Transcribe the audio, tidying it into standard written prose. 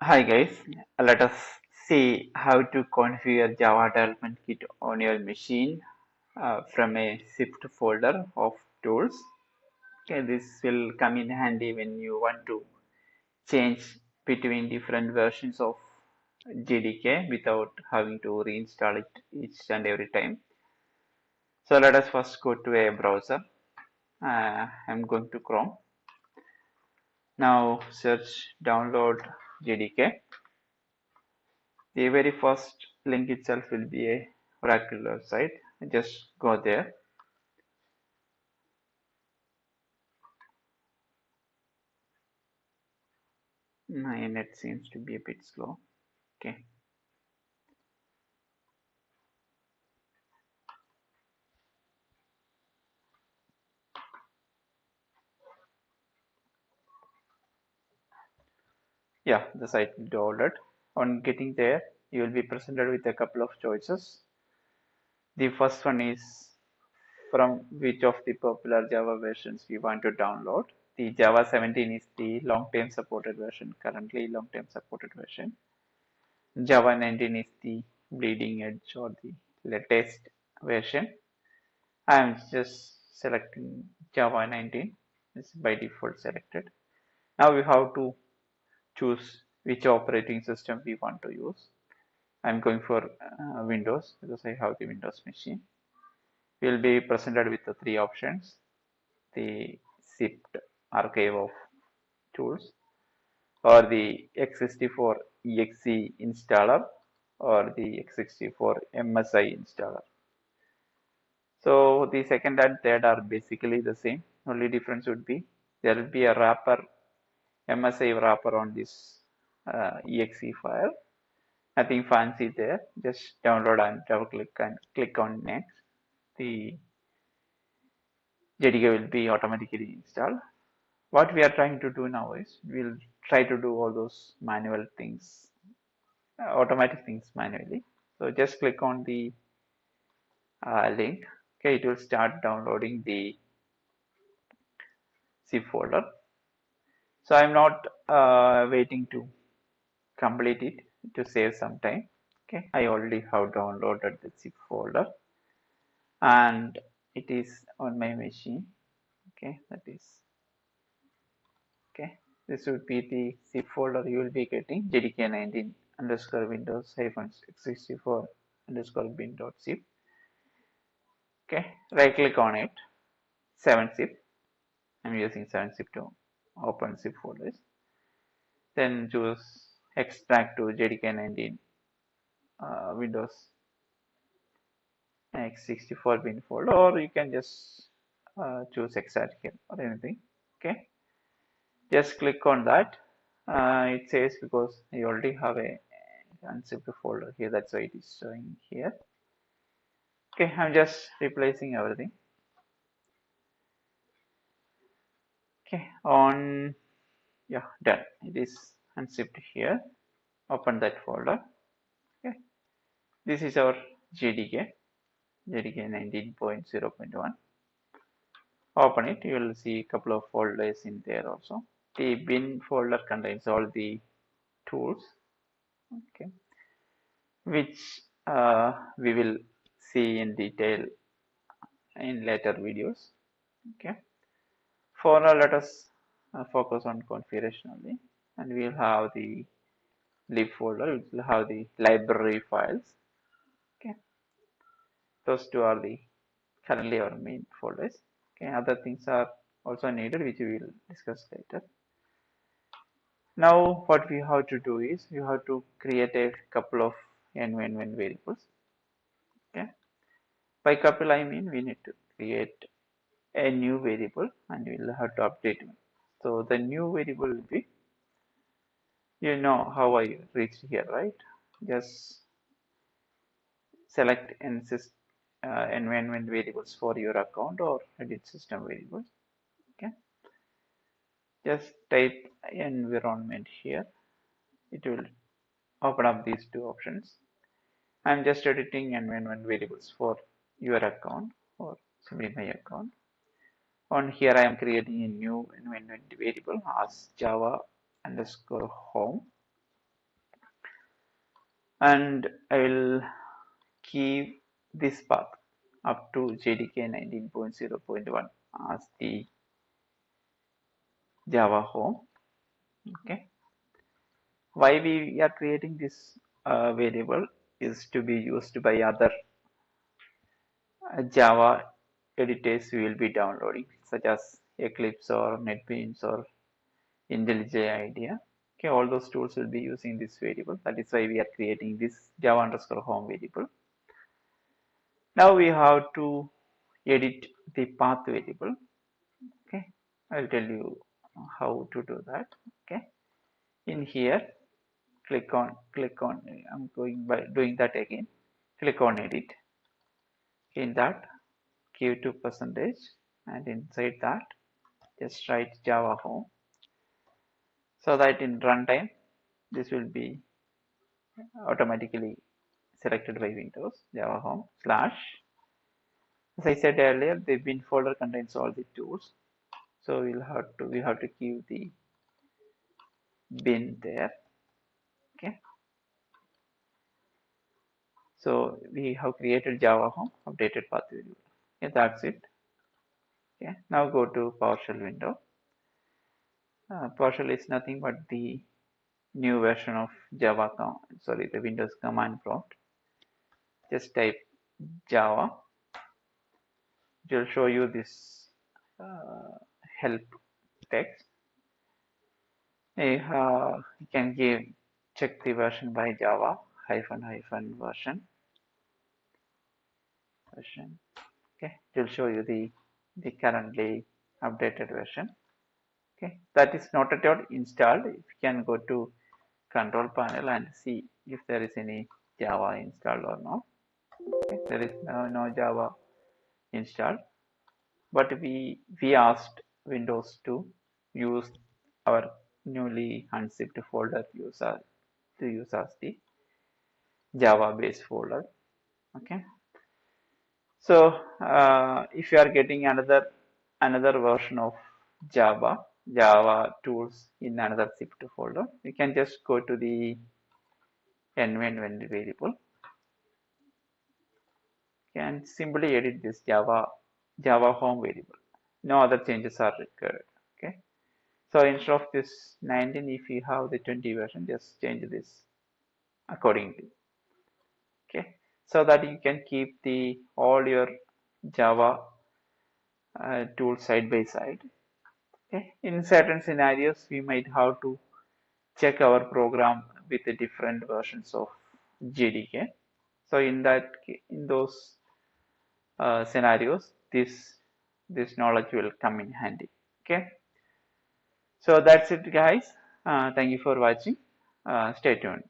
Hi guys, let us see how to configure Java Development Kit on your machine from a zipped folder of tools. Okay, this will come in handy when you want to change between different versions of JDK without having to reinstall it each and every time. So let us first go to a browser. I'm going to Chrome. Now search download JDK. The very first link itself will be a Oracle website. Just go there. My net seems to be a bit slow. Okay. Yeah, the site will download. On getting there, you will be presented with a couple of choices. The first one is from which of the popular Java versions we want to download. The Java 17 is the long-term supported version, currently long-term supported version. Java 19 is the bleeding edge or the latest version. I'm just selecting Java 19. It's by default selected. Now we have to choose which operating system we want to use. I'm going for Windows because I have the Windows machine. We'll be presented with the three options: the zipped archive of tools, or the x64 exe installer, or the x64 MSI installer. So the second and third are basically the same. Only difference would be there will be a wrapper, MSI wrapper on this exe file. Nothing fancy there. Just download and double click and click on next. The JDK will be automatically installed. What we are trying to do now is we'll try to do all those manual things, automatic things manually. So just click on the link. Okay, it will start downloading the zip folder. So I'm not waiting to complete it to save some time. Okay, I already have downloaded the zip folder and it is on my machine. Okay, that is okay. This would be the zip folder you will be getting JDK 19 underscore Windows hyphen 64 underscore bin.zip. Okay, right click on it, 7-zip. I'm using 7-zip to open zip folders. Then choose extract to JDK 19 Windows x64 bin folder, or you can just choose extract here or anything. Okay, just click on that. It says because I already have a unzipped folder here, that's why it is showing here. Okay, I'm just replacing everything. Okay, on yeah, done. It is unzipped here. Open that folder. Okay, this is our JDK 19.0.1. Open it, you will see a couple of folders in there also. The bin folder contains all the tools, okay, which we will see in detail in later videos. Okay, for now, let us focus on configuration only, and we'll have the lib folder, which will have the library files. Okay, those two are the currently our main folders. Okay, other things are also needed, which we will discuss later. Now what we have to do is we have to create a couple of environment variables. Okay. By couple I mean we need to create a new variable and we'll have to update it. So the new variable will be, you know how I reached here, right? Just select environment variables for your account or edit system variables. Okay. Just type environment here. It will open up these two options. I'm just editing environment variables for your account or simply my account. On here, I am creating a new environment variable as Java underscore home. and I will keep this path up to JDK 19.0.1 as the Java home. Okay, why we are creating this variable is to be used by other Java editors we will be downloading, such as Eclipse or NetBeans or IntelliJ IDEA. Okay, all those tools will be using this variable. That is why we are creating this Java underscore home variable. Now we have to edit the path variable. Okay, I'll tell you how to do that. Okay, in here, click on. I'm going by doing that again. Click on edit. In that, give to percentage, and inside that, just write Java home, so that in runtime this will be automatically selected by Windows. Java home slash. As I said earlier, the bin folder contains all the tools, so we have to keep the bin there. Okay, so we have created Java home updated path variable. Okay, that's it. Okay, now go to PowerShell window. PowerShell is nothing but the new version of the Windows command prompt. Just type Java. It will show you this help text. You can check the version by Java version. Okay, it will show you the currently updated version. Okay, that is not at all installed. You can go to control panel and see if there is any Java installed or not. Okay, there is no Java installed, but we asked Windows to use our newly unzipped folder to use as the Java base folder. Okay, so if you are getting another version of Java tools in another zipped folder, you can just go to the environment variable and simply edit this Java home variable. No other changes are required. Okay, so instead of this 19, if you have the 20 version, just change this accordingly. Okay, so that you can keep the all your Java tools side by side. Okay, in certain scenarios, we might have to check our program with the different versions of JDK. So in those scenarios, this knowledge will come in handy. Okay, so that's it, guys. Thank you for watching. Stay tuned.